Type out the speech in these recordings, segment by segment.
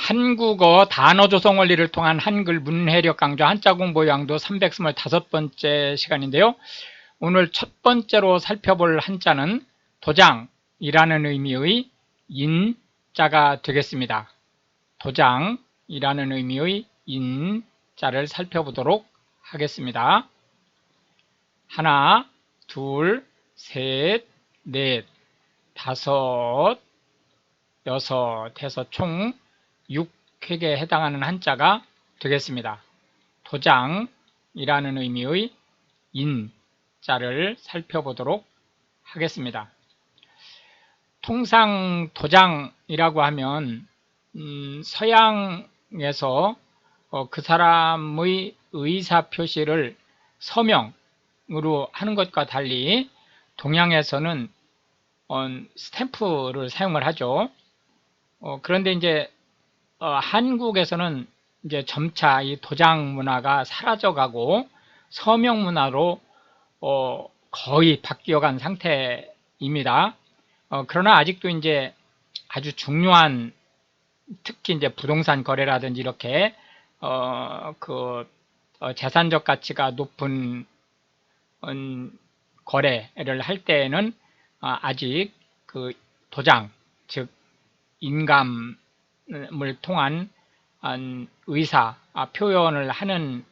한국어 단어 조성 원리를 통한 한글 문해력 강좌 한자 공부 양도 325번째 시간인데요. 오늘 첫 번째로 살펴볼 한자는 도장이라는 의미의 인자가 되겠습니다. 도장이라는 의미의 인자를 살펴보도록 하겠습니다. 하나, 둘, 셋, 넷, 다섯, 여섯 해서 총 6획에 해당하는 한자가 되겠습니다. 도장이라는 의미의 인자를 살펴보도록 하겠습니다. 통상 도장이라고 하면 서양에서 그 사람의 의사표시를 서명으로 하는 것과 달리 동양에서는 스탬프를 사용을 하죠. 그런데 이제 한국에서는 이제 점차 이 도장 문화가 사라져가고 서명 문화로 거의 바뀌어간 상태입니다. 그러나 아직도 이제 아주 중요한, 특히 이제 부동산 거래라든지 이렇게 재산적 가치가 높은 거래를 할 때에는 아직 그 도장, 즉 인감을 통한 의사 표현을 하는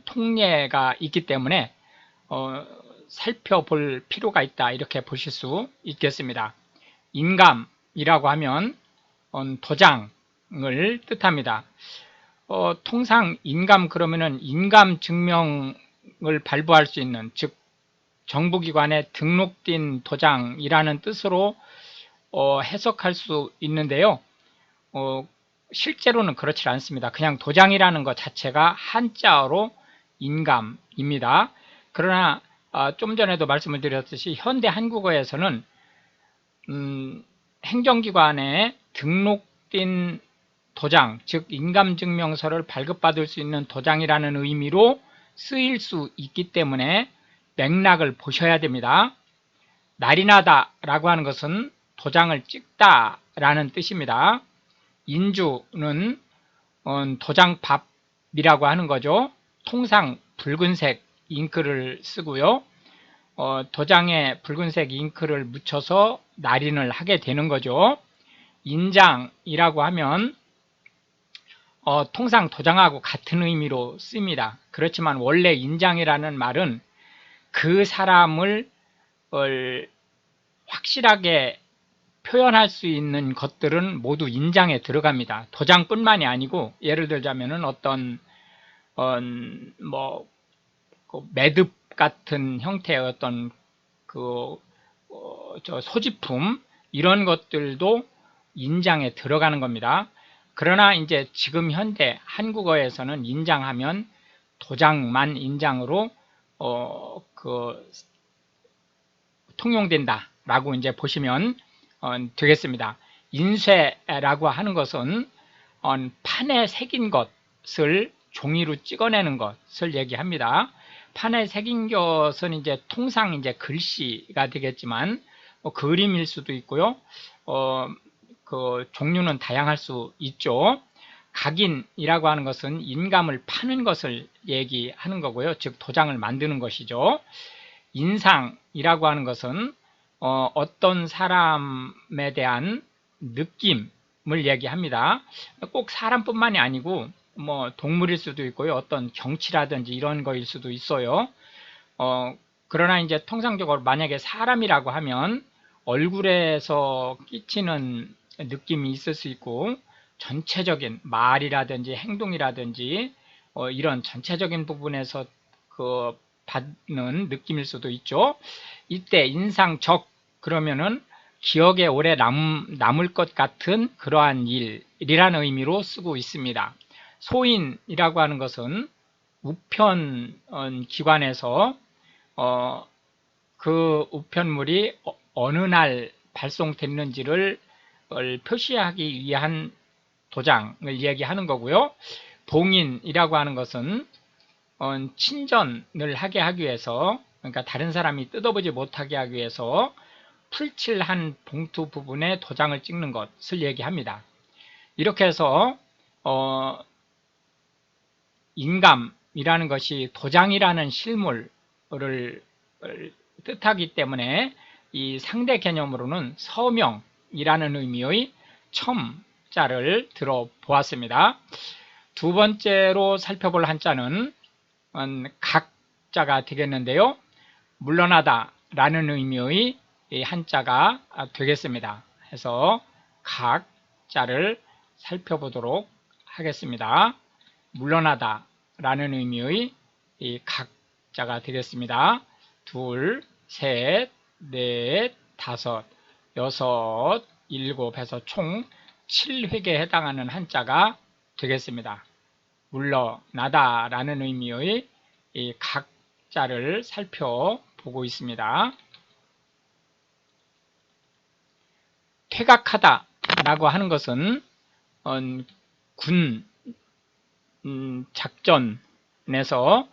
통례가 있기 때문에 살펴볼 필요가 있다, 이렇게 보실 수 있겠습니다. 인감이라고 하면 도장을 뜻합니다. 통상 인감 그러면은 인감 증명을 발부할 수 있는, 즉 정부기관에 등록된 도장이라는 뜻으로 해석할 수 있는데요. 실제로는 그렇지 않습니다. 그냥 도장이라는 것 자체가 한자어로 인감입니다. 그러나 좀 전에도 말씀을 드렸듯이 현대 한국어에서는 행정기관에 등록된 도장, 즉 인감증명서를 발급받을 수 있는 도장이라는 의미로 쓰일 수 있기 때문에 맥락을 보셔야 됩니다. 날인하다 라고 하는 것은 도장을 찍다 라는 뜻입니다. 인주는 도장밥이라고 하는 거죠. 통상 붉은색 잉크를 쓰고요. 도장에 붉은색 잉크를 묻혀서 날인을 하게 되는 거죠. 인장이라고 하면 통상 도장하고 같은 의미로 씁니다. 그렇지만 원래 인장이라는 말은 그 사람을 확실하게 표현할 수 있는 것들은 모두 인장에 들어갑니다. 도장뿐만이 아니고, 예를 들자면은 어떤 매듭 같은 형태의 어떤 소지품, 이런 것들도 인장에 들어가는 겁니다. 그러나 이제 지금 현대 한국어에서는 인장하면 도장만 인장으로 통용된다 라고 이제 보시면 되겠습니다. 인쇄라고 하는 것은 판에 새긴 것을 종이로 찍어내는 것을 얘기합니다. 판에 새긴 것은 이제 통상 이제 글씨가 되겠지만 그림일 수도 있고요. 그 종류는 다양할 수 있죠. 각인이라고 하는 것은 인감을 파는 것을 얘기하는 거고요. 즉 도장을 만드는 것이죠. 인상이라고 하는 것은 어떤 사람에 대한 느낌을 얘기합니다. 꼭 사람뿐만이 아니고 동물일 수도 있고요. 어떤 경치라든지 이런 거일 수도 있어요. 그러나 이제 통상적으로 만약에 사람이라고 하면 얼굴에서 끼치는 느낌이 있을 수 있고, 전체적인 말이라든지 행동이라든지 이런 전체적인 부분에서 받는 느낌일 수도 있죠. 이때 인상적 그러면은 기억에 오래 남을 것 같은 그러한 일이라는 의미로 쓰고 있습니다. 소인이라고 하는 것은 우편 기관에서 그 우편물이 어느 날 발송됐는지를 표시하기 위한 도장을 얘기하는 거고요. 봉인이라고 하는 것은 친전을 하게 하기 위해서, 그러니까 다른 사람이 뜯어보지 못하게 하기 위해서 풀칠한 봉투 부분에 도장을 찍는 것을 얘기합니다. 이렇게 해서 인감이라는 것이 도장이라는 실물을 뜻하기 때문에 이 상대 개념으로는 서명이라는 의미의 첨자를 들어보았습니다. 두 번째로 살펴볼 한자는 각자가 되겠는데요. 물러나다 라는 의미의 한자가 되겠습니다. 해서 각자를 살펴보도록 하겠습니다. 물러나다 라는 의미의 각자가 되겠습니다. 둘, 셋, 넷, 다섯, 여섯, 일곱 해서 총 7획에 해당하는 한자가 되겠습니다. 물러나다 라는 의미의 각자를 살펴보고 있습니다. 퇴각하다 라고 하는 것은 군 작전에서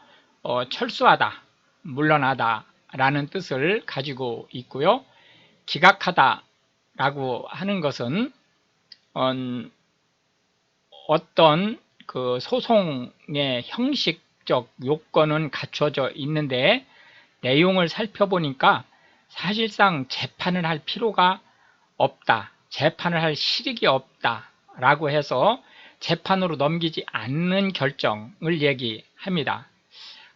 철수하다, 물러나다 라는 뜻을 가지고 있고요. 기각하다 라고 하는 것은 어떤 그 소송의 형식적 요건은 갖춰져 있는데 내용을 살펴보니까 사실상 재판을 할 필요가 없다, 재판을 할 실익이 없다 라고 해서 재판으로 넘기지 않는 결정을 얘기합니다.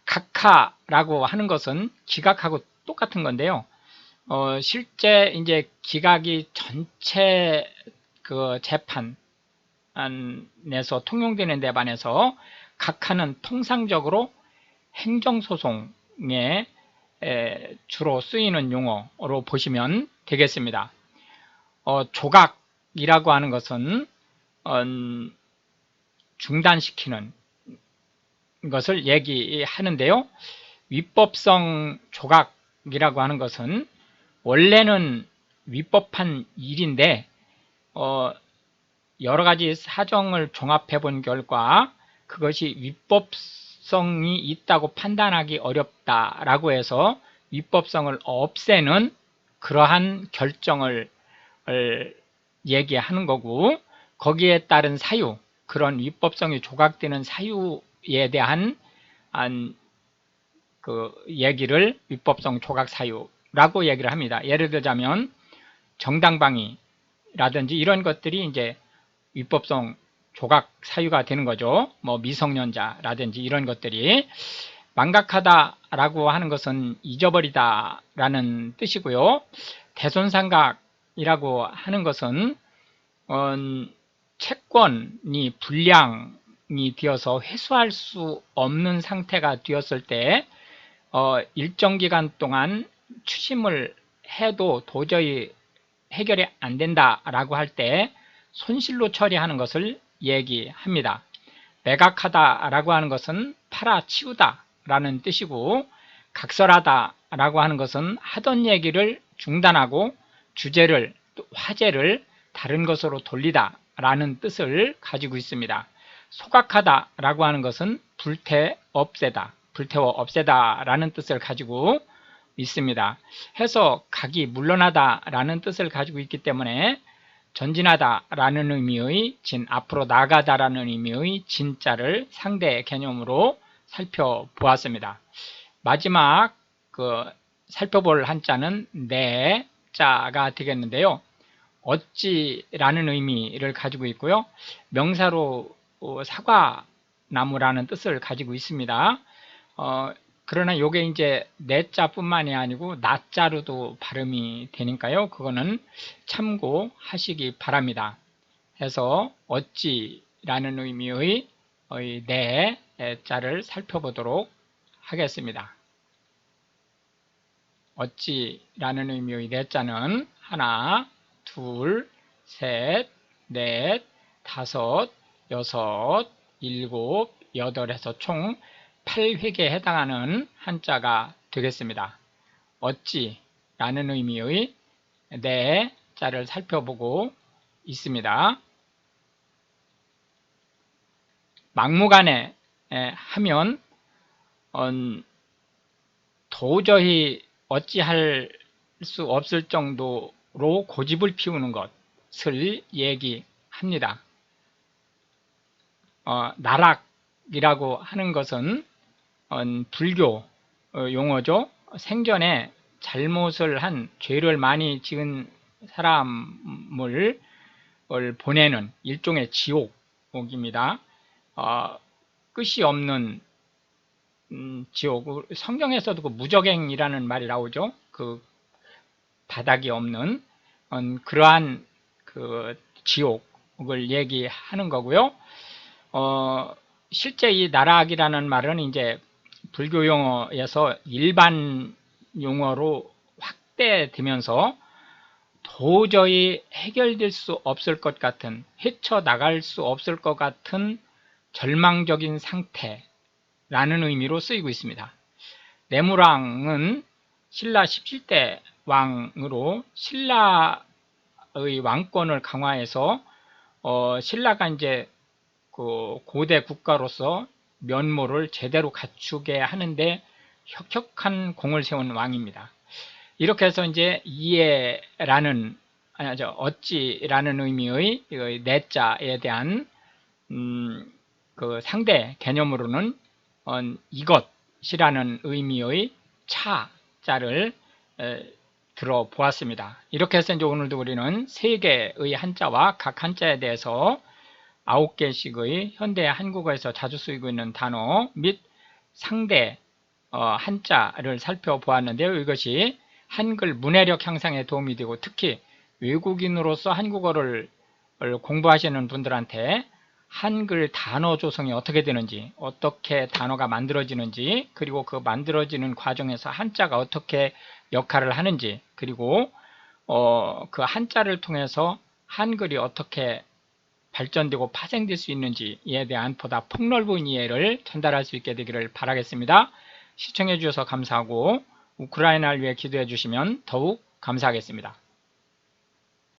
각하라고 하는 것은 기각하고 똑같은 건데요. 실제 이제 기각이 전체 그 재판에서 통용되는 데 반해서 각하는 통상적으로 행정소송에 주로 쓰이는 용어로 보시면 되겠습니다. 조각이라고 하는 것은 중단시키는 것을 얘기하는데요. 위법성 조각이라고 하는 것은 원래는 위법한 일인데 여러 가지 사정을 종합해 본 결과 그것이 위법성이 있다고 판단하기 어렵다라고 해서 위법성을 없애는 그러한 결정을 얘기하는 거고, 거기에 따른 사유, 그런 위법성이 조각되는 사유에 대한 그 얘기를 위법성 조각 사유라고 얘기를 합니다. 예를 들자면 정당방위라든지 이런 것들이 이제 위법성 조각 사유가 되는 거죠. 뭐 미성년자라든지 이런 것들이. 망각하다라고 하는 것은 잊어버리다라는 뜻이고요. 대손상각이라고 하는 것은 채권이 불량이 되어서 회수할 수 없는 상태가 되었을 때 일정 기간 동안 추심을 해도 도저히 해결이 안 된다라고 할 때 손실로 처리하는 것을 얘기합니다. 매각하다라고 하는 것은 팔아치우다 라는 뜻이고, 각설하다라고 하는 것은 하던 얘기를 중단하고 주제를, 화제를 다른 것으로 돌리다 라는 뜻을 가지고 있습니다. 소각하다라고 하는 것은 불태워 없애다 라는 뜻을 가지고 있습니다. 해서 각이 물러나다 라는 뜻을 가지고 있기 때문에 전진하다 라는 의미의 진, 앞으로 나가다 라는 의미의 진자를 상대 개념으로 살펴보았습니다. 마지막 살펴볼 한자는 내 자가 되겠는데요. 어찌라는 의미를 가지고 있고요. 명사로 사과나무라는 뜻을 가지고 있습니다. 그러나 이게 이제 내자뿐만이 아니고 나자로도 발음이 되니까요. 그거는 참고하시기 바랍니다. 해서 어찌라는 의미의 내자를 살펴보도록 하겠습니다. 어찌라는 의미의 내자는 하나, 둘, 셋, 넷, 다섯, 여섯, 일곱, 여덟에서 총 8획에 해당하는 한자가 되겠습니다. 어찌라는 의미의 네 자를 살펴보고 있습니다. 막무가내 하면 도저히 어찌할 수 없을 정도로 고집을 피우는 것을 얘기합니다. 나락이라고 하는 것은 불교 용어죠. 생전에 잘못을 한 죄를 많이 지은 사람을 보내는 일종의 지옥입니다. 끝이 없는 지옥. 성경에서도 그 무저갱이라는 말이 나오죠. 그 바닥이 없는 그러한 그 지옥을 얘기하는 거고요. 실제 이 나락이라는 말은 이제 불교 용어에서 일반 용어로 확대되면서 도저히 해결될 수 없을 것 같은, 헤쳐나갈 수 없을 것 같은 절망적인 상태라는 의미로 쓰이고 있습니다. 내무랑은 신라 17대 왕으로 신라의 왕권을 강화해서 신라가 이제 그 고대 국가로서 면모를 제대로 갖추게 하는데 혁혁한 공을 세운 왕입니다. 이렇게 해서 이제 어찌라는 의미의 내자에 대한 그 상대 개념으로는 이것이라는 의미의 차자를 들어보았습니다. 이렇게 해서 이제 오늘도 우리는 세 개의 한자와 각 한자에 대해서 9개씩의 현대 한국어에서 자주 쓰이고 있는 단어 및 상대 한자를 살펴보았는데요. 이것이 한글 문해력 향상에 도움이 되고 특히 외국인으로서 한국어를 공부하시는 분들한테 한글 단어 조성이 어떻게 되는지, 어떻게 단어가 만들어지는지, 그리고 그 만들어지는 과정에서 한자가 어떻게 역할을 하는지, 그리고 그 한자를 통해서 한글이 어떻게 발전되고 파생될 수 있는지에 대한 보다 폭넓은 이해를 전달할 수 있게 되기를 바라겠습니다. 시청해 주셔서 감사하고 우크라이나를 위해 기도해 주시면 더욱 감사하겠습니다.